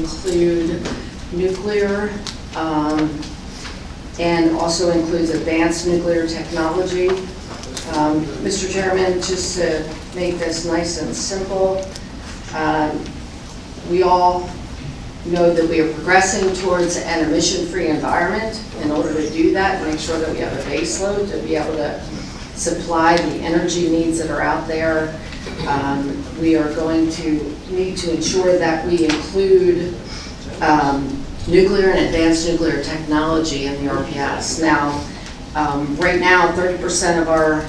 include nuclear, and also includes advanced nuclear technology. Mr. Chairman, just to make this nice and simple, we all know that we are progressing towards an emission-free environment. In order to do that, make sure that we have a base load to be able to supply the energy needs that are out there. We are going to need to ensure that we include nuclear and advanced nuclear technology in the RPS. Now, right now, 30% of our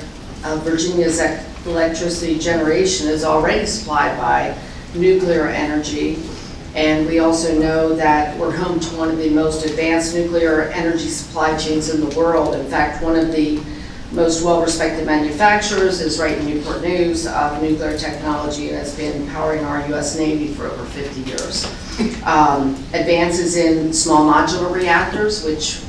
Virginia's electricity generation is already supplied by nuclear energy. And we also know that we're home to one of the most advanced nuclear energy supply chains in the world. In fact, one of the most well-respected manufacturers is right in Newport News of nuclear technology and has been powering our U.S. Navy for over 50 years. Advances in small modular reactors, which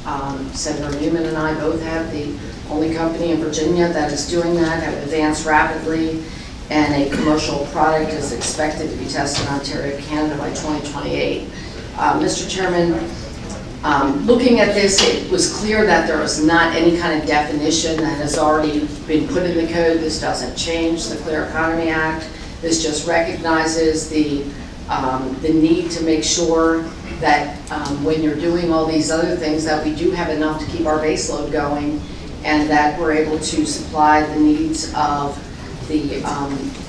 Senator Newman and I both have, the only company in Virginia that is doing that, have advanced rapidly, and a commercial product is expected to be tested in Ontario, Canada by 2028. Mr. Chairman, looking at this, it was clear that there was not any kind of definition that has already been put in the code. This doesn't change the Clear Economy Act. This just recognizes the need to make sure that when you're doing all these other things that we do have enough to keep our baseload going and that we're able to supply the needs of the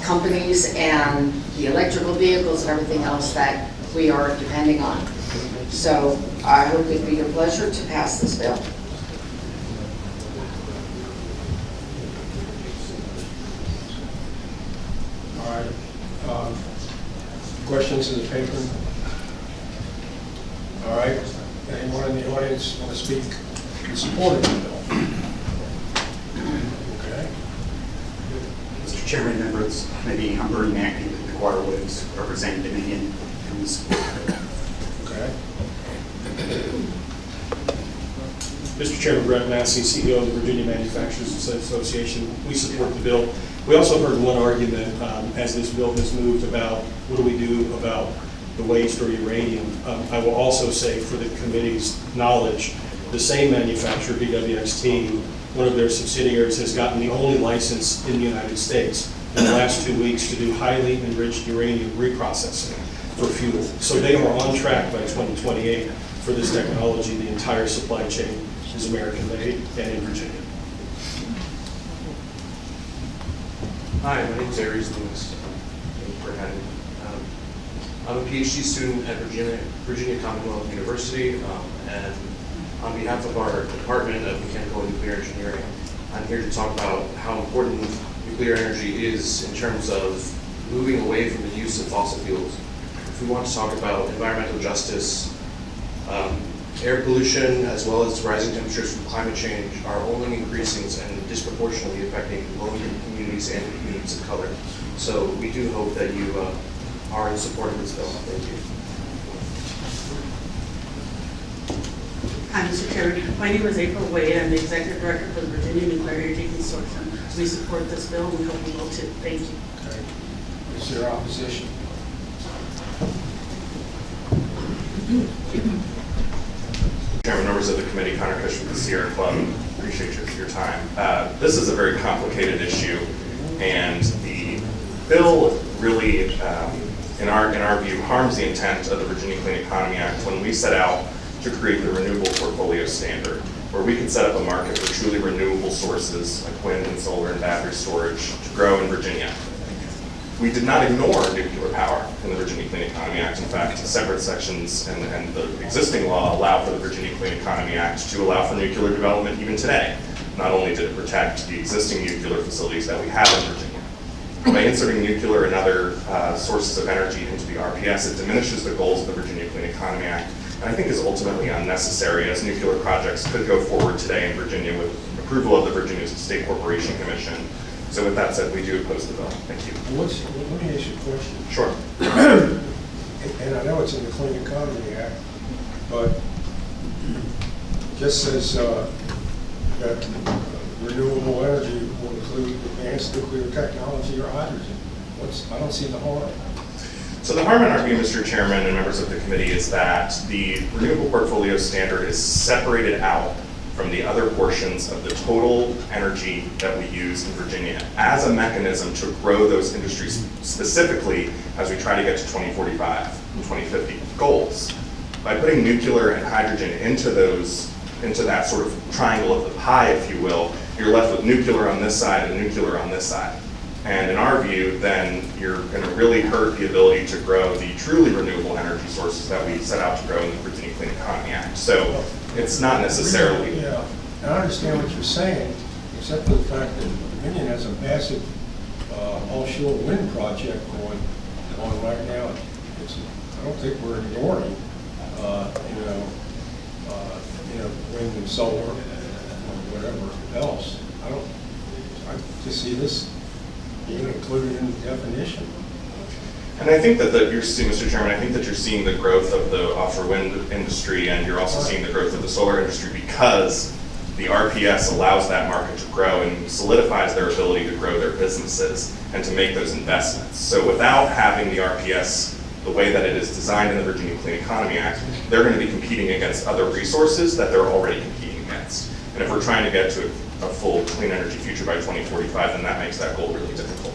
companies and the electrical vehicles and everything else that we are depending on. So I hope it'd be your pleasure to pass this bill. All right. Questions in the paper? All right. Anyone in the audience want to speak in support of the bill? Okay. Mr. Chairman, members, maybe I'm Bernie Mackey with the Waterways, representing Dominion. Okay. Mr. Chairman, Brett Massey, CEO of the Virginia Manufacturers Association. We support the bill. We also heard one argument as this bill has moved about what do we do about the waste or uranium. I will also say, for the committee's knowledge, the same manufacturer, BWXT, one of their subsidiaries, has gotten the only license in the United States in the last 2 weeks to do highly enriched uranium reprocessing for fuel. So they are on track by 2028 for this technology. The entire supply chain is American-made and in Virginia. Hi, my name is Aries Lewis. Thank you for having me. I'm a PhD student at Virginia Commonwealth University, and on behalf of our Department of Mechanical and Nuclear Engineering, I'm here to talk about how important nuclear energy is in terms of moving away from the use of fossil fuels. If we want to talk about environmental justice, air pollution, as well as rising temperatures from climate change, are only increasing and disproportionately affecting low-income communities and communities of color. So we do hope that you are in support of this bill. Thank you. Hi, Mr. Chairman. My name is April Wade. I'm the Executive Director for the Virginia Nuclear Energy Consortium. We support this bill and we hope you will too. Thank you. Okay. Is there opposition? Chairman, members of the committee, Connor Cush with the Sierra Club, appreciate your time. This is a very complicated issue, and the bill really, in our view, harms the intent of the Virginia Clean Economy Act when we set out to create the renewable portfolio standard, where we could set up a market for truly renewable sources like wind and solar and battery storage to grow in Virginia. We did not ignore nuclear power in the Virginia Clean Economy Act. In fact, separate sections and the existing law allow for the Virginia Clean Economy Act to allow for nuclear development even today. Not only did it protect the existing nuclear facilities that we have in Virginia, by inserting nuclear and other sources of energy into the RPS, it diminishes the goals of the Virginia Clean Economy Act, and I think is ultimately unnecessary, as nuclear projects could go forward today in Virginia with approval of the Virginia State Corporation Commission. So with that said, we do oppose the bill. Thank you. Let me ask you a question. Sure. And I know it's in the Clean Economy Act, but it just says that renewable energy will include advanced nuclear technology or hydrogen. I don't see the harm. So the Harmon argument, Mr. Chairman and members of the committee, is that the renewable portfolio standard is separated out from the other portions of the total energy that we use in Virginia as a mechanism to grow those industries specifically as we try to get to 2045 and 2050 goals. By putting nuclear and hydrogen into that sort of triangle of the pie, if you will, you're left with nuclear on this side and nuclear on this side. And in our view, then you're going to really hurt the ability to grow the truly renewable energy sources that we set out to grow in the Virginia Clean Economy Act. So it's not necessarily. Yeah, I understand what you're saying, except for the fact that Dominion has a massive offshore wind project going on right now. I don't think we're ignoring, wind and solar or whatever else. I just see this being included in the definition. And I think that you're seeing, Mr. Chairman, I think that you're seeing the growth of the offshore wind industry, and you're also seeing the growth of the solar industry because the RPS allows that market to grow and solidifies their ability to grow their businesses and to make those investments. So without having the RPS the way that it is designed in the Virginia Clean Economy Act, they're going to be competing against other resources that they're already competing against. And if we're trying to get to a full clean energy future by 2045, then that makes that goal really difficult.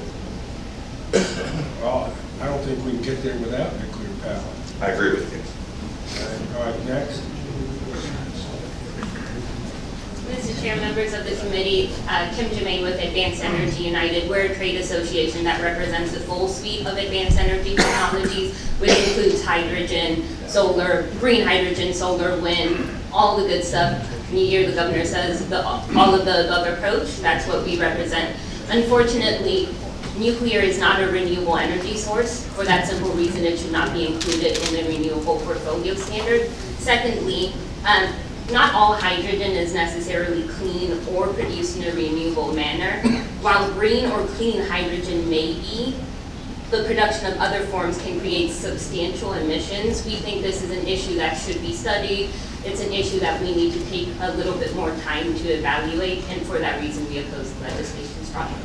Well, I don't think we can get there without nuclear power. I agree with you. All right, next. Mr. Chair, members of the committee, Kim Jermaine with Advanced Energy United. We're a trade association that represents the full suite of advanced energy technologies, which includes hydrogen, solar, green hydrogen, solar, wind, all the good stuff. And you hear the governor says all of the above approach, that's what we represent. Unfortunately, nuclear is not a renewable energy source. For that simple reason, it should not be included in the renewable portfolio standard. Secondly, not all hydrogen is necessarily clean or produced in a renewable manner. While green or clean hydrogen may be, the production of other forms can create substantial emissions. We think this is an issue that should be studied. It's an issue that we need to take a little bit more time to evaluate, and for that reason, we oppose the legislation strongly.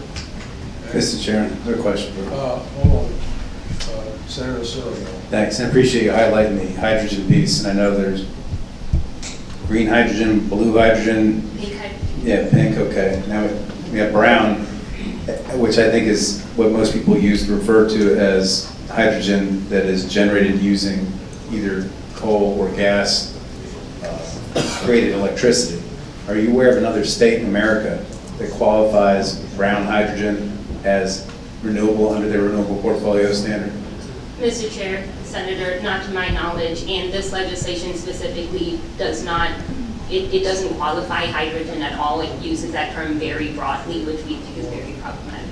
Mr. Chairman, I have a question. Hold on. Senator Searle. Thanks, I appreciate you highlighting the hydrogen piece, and I know there's green hydrogen, blue hydrogen. Pink hydrogen. Yeah, pink, okay. Now we have brown, which I think is what most people use to refer to as hydrogen that is generated using either coal or gas created electricity. Are you aware of another state in America that qualifies brown hydrogen as renewable under their renewable portfolio standard? Mr. Chair, Senator, not to my knowledge, and this legislation specifically does not, it doesn't qualify hydrogen at all. It uses that term very broadly, which we think is very problematic.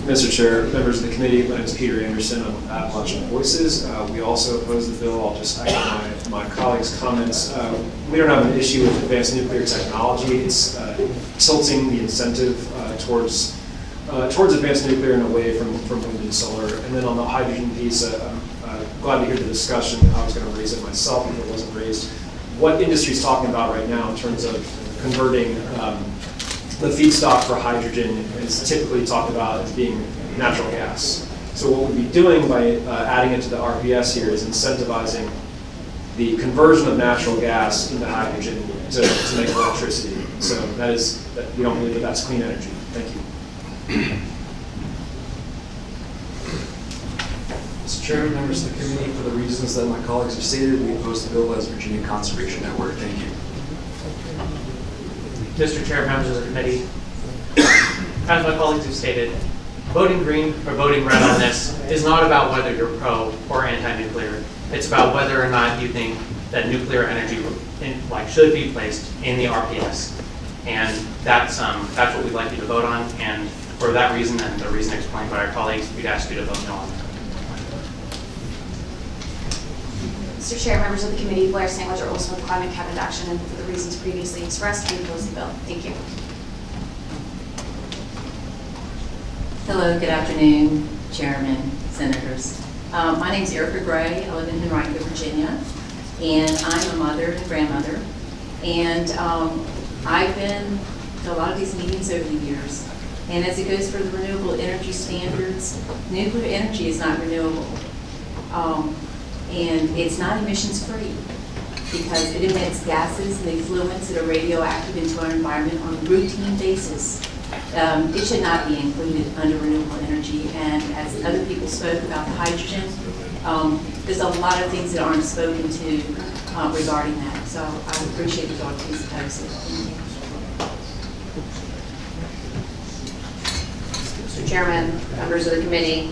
Mr. Chair, members of the committee, my name is Peter Anderson. I'm with Appalachian Voices. We also oppose the bill. I'll just echo my colleagues' comments. We don't have an issue with advanced nuclear technology. It's tilting the incentive towards advanced nuclear and away from wind and solar. And then on the hydrogen piece, I'm glad to hear the discussion. I was going to raise it myself if it wasn't raised. What industry is talking about right now in terms of converting the feedstock for hydrogen is typically talked about as being natural gas. So what we'd be doing by adding it to the RPS here is incentivizing the conversion of natural gas into hydrogen to make electricity. So we don't believe that that's clean energy. Thank you. Mr. Chairman, members of the committee, for the reasons that my colleagues have stated, we oppose the bill as Virginia Conservation Network. Thank you. Mr. Chair, members of the committee, as my colleagues have stated, voting green or voting red on this is not about whether you're pro or anti-nuclear. It's about whether or not you think that nuclear energy should be placed in the RPS. And that's what we'd like you to vote on. And for that reason and the reason explained by our colleagues, we'd ask you to vote no on it. Mr. Chair, members of the committee, Blair Sandwich, also with Climate Cabinet Action, and for the reasons previously expressed, we oppose the bill. Thank you. Hello, good afternoon, Chairman, Senators. My name is Erica Gray. I live in Henrico, Virginia, and I'm a mother and grandmother. And I've been to a lot of these meetings over the years. And as it goes for the renewable energy standards, nuclear energy is not renewable. And it's not emissions-free because it emits gases and effluents that are radioactive into our environment on a routine basis. It should not be included under renewable energy. And as other people spoke about the hydrogen, there's a lot of things that aren't spoken to regarding that. So I would appreciate the thought to oppose it. Thank you. Mr. Chairman, members of the committee,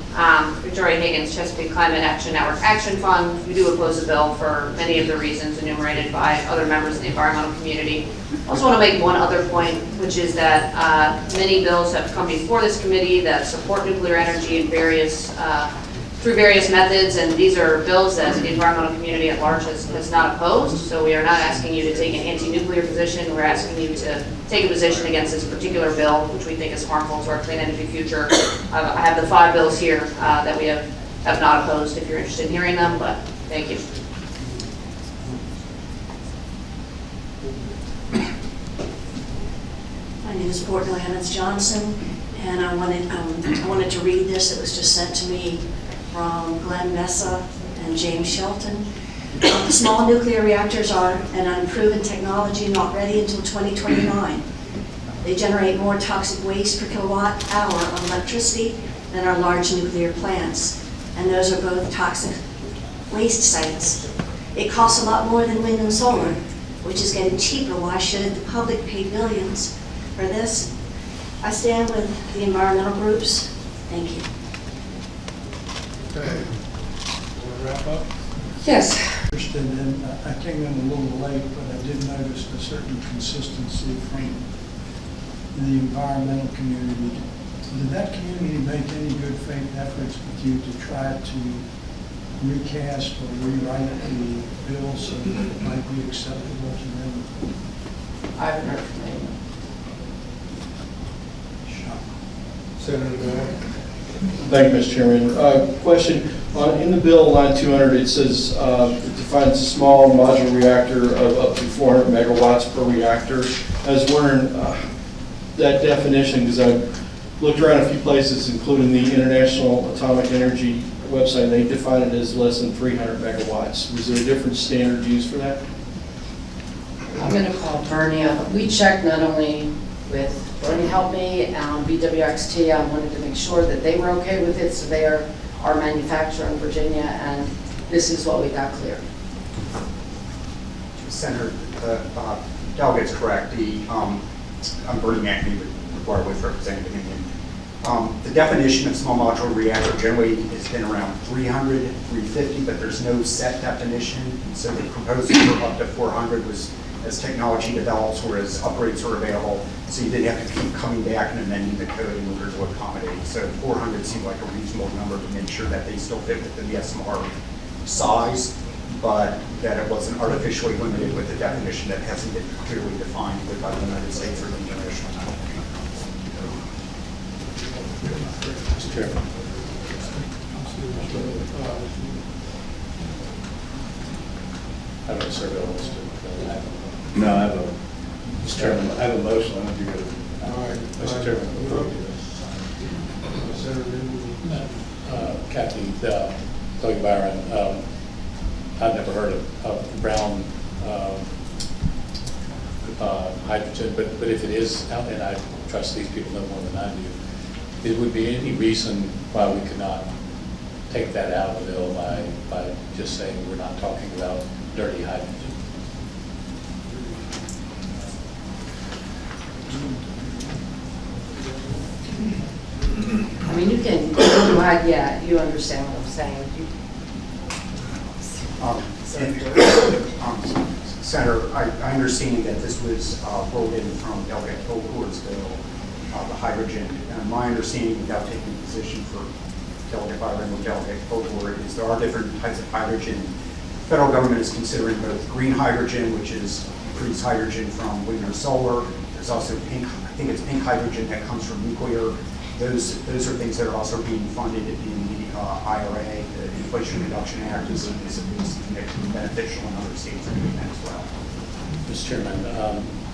Victoria Higgins, Chesapeake Climate Action Network Action Fund. We do oppose the bill for many of the reasons enumerated by other members of the environmental community. I also want to make one other point, which is that many bills have come before this committee that support nuclear energy in through various methods, and these are bills that the environmental community at large has not opposed. So we are not asking you to take an anti-nuclear position. We're asking you to take a position against this particular bill, which we think is harmful to our clean energy future. I have the 5 bills here that we have not opposed if you're interested in hearing them, but thank you. My name is Courtney Emmons Johnson, and I wanted to read this. It was just sent to me from Glenn Mesa and James Shelton. Small nuclear reactors are an unproven technology not ready until 2029. They generate more toxic waste per kilowatt hour of electricity than our large nuclear plants, and those are both toxic waste sites. It costs a lot more than wind and solar, which is getting cheaper. Why should the public pay billions for this? I stand with the environmental groups. Thank you. Okay. Want to wrap up? Yes. And I came in a little late, but I did notice a certain consistency from the environmental community. Did that community make any good faith efforts with you to try to recast or rewrite the bill so that it might be acceptable to them? I haven't heard from anyone. Senator Bell. Thank you, Mr. Chairman. Question, in the bill, line 200, it says it defines a small modular reactor of up to 400 megawatts per reactor. I was wondering that definition, because I've looked around a few places, including the International Atomic Energy website, and they define it as less than 300 megawatts. Was there a different standard used for that? I'm going to call Bernie up. We checked not only with Bernie helped me, BWXT. I wanted to make sure that they were okay with it, so they are our manufacturer in Virginia, and this is what we got clear. Senator, the delegate's correct. I'm Bernie McAfee with Waterways representing Dominion. The definition of small modular reactor generally has been around 300, 350, but there's no set definition. And so the proposal for up to 400 was as technology develops or as upgrades are available. So you didn't have to keep coming back and amending the code in order to accommodate. So 400 seemed like a reasonable number to make sure that they still fit within the SMR size, but that it wasn't artificially limited with a definition that hasn't been clearly defined by the United States or the international level. Mr. Chairman. I don't serve on no, I have a, Mr. Chairman, I have a motion. I don't think you got All right. Mr. Chairman. Kathy, Chloe Byron, I've never heard of brown hydrogen, but if it is out, and I trust these people know more than I do, it would be any reason why we could not take that out of the bill by just saying we're not talking about dirty hydrogen. I mean, you can go ahead, yeah, you understand what I'm saying. Senator, I understand that this was rolled in from Delegate Kilgore's bill, the hydrogen. And my understanding, without taking a position for Delegate Byron or Delegate Kilgore, is there are different types of hydrogen. The federal government is considering both green hydrogen, which is produced hydrogen from wind or solar. There's also pink, I think it's pink hydrogen that comes from nuclear. Those are things that are also being funded in the IRA, the Inflation Reduction Act, is beneficial in other states are doing that as well. Mr. Chairman,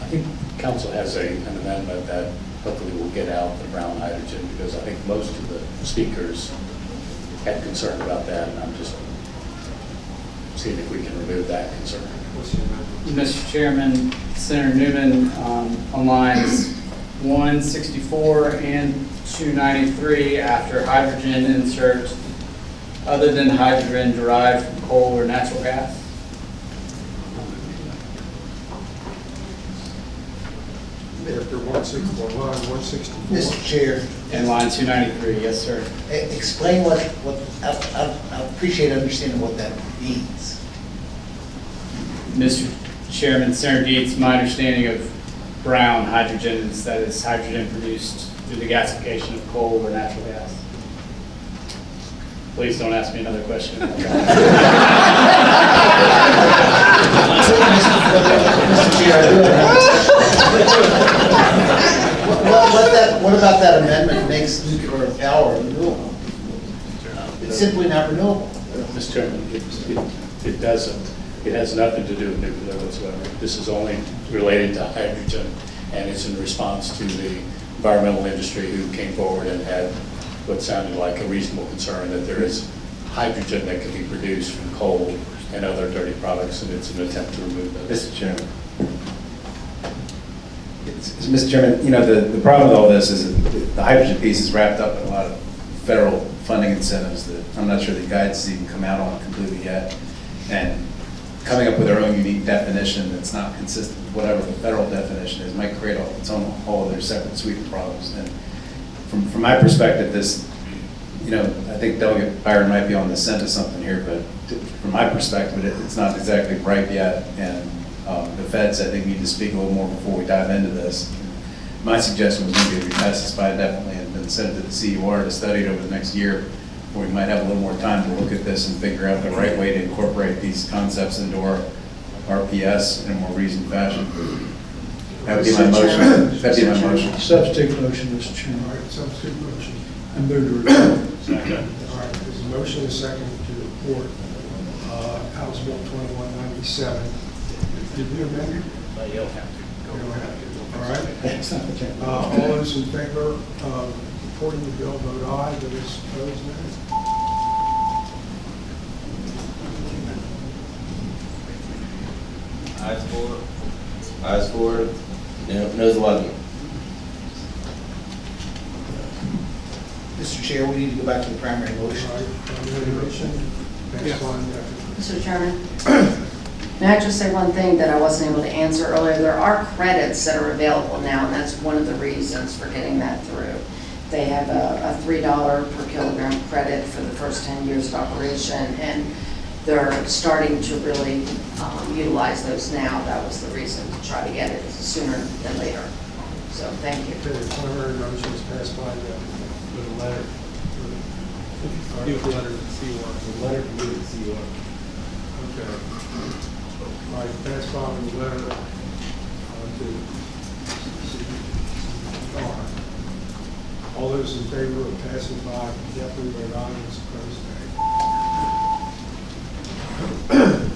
I think council has an amendment that hopefully will get out the brown hydrogen, because I think most of the speakers had concern about that, and I'm just seeing if we can remove that concern. Mr. Chairman, Senator Newman, on lines 164 and 293, after hydrogen, insert other than hydrogen derived from coal or natural gas. After 164, line 164. Mr. Chair. And line 293, yes, sir. Explain what I appreciate understanding what that means. Mr. Chairman, Senator Dietz, my understanding of brown hydrogen is that it's hydrogen produced through the gasification of coal or natural gas. Please don't ask me another question. Mr. Chair, I do have what about that amendment makes nuclear power renewable? It's simply not renewable. Mr. Chairman, it doesn't. It has nothing to do with nuclear whatsoever. This is only related to hydrogen, and it's in response to the environmental industry who came forward and had what sounded like a reasonable concern that there is hydrogen that can be produced from coal and other dirty products, and it's an attempt to remove those. Mr. Chairman. Mr. Chairman, you know, the problem with all this is that the hydrogen piece is wrapped up in a lot of federal funding incentives that I'm not sure the guidance has even come out on completely yet. And coming up with our own unique definition that's not consistent with whatever the federal definition is might create its own whole other separate suite of problems. And from my perspective, this, you know, I think Delegate Byron might be on the scent of something here, but from my perspective, it's not exactly ripe yet. And the feds, I think, need to speak a little more before we dive into this. My suggestion was maybe we pass this by indefinitely and then send it to the CUR to study it over the next year, where we might have a little more time to look at this and figure out the right way to incorporate these concepts into our RPS in a more reasoned fashion. That would be my motion. That'd be my motion. Substitute motion, Mr. Chairman. All right, substitute motion. I move to report. Second. All right, there's a motion and a second to report House Bill 2197. Did we amend it? You'll have to. We don't have to. All right. All those in favor of reporting the bill, vote aye. Those opposed, no. Ayes for. Ayes for. Noes 11. Mr. Chair, we need to go back to the primary motion. Mr. Chairman, may I just say one thing that I wasn't able to answer earlier? There are credits that are available now, and that's one of the reasons for getting that through. They have a $3 per kilogram credit for the first 10 years of operation, and they're starting to really utilize those now. That was the reason to try to get it sooner than later. So thank you. Okay, the preliminary motion is passed by with a letter. Give the letter to the CUR. The letter to the CUR. Okay. All right, passed by with a letter to CUR. All those in favor of passing by, definitely vote aye, those opposed, nay.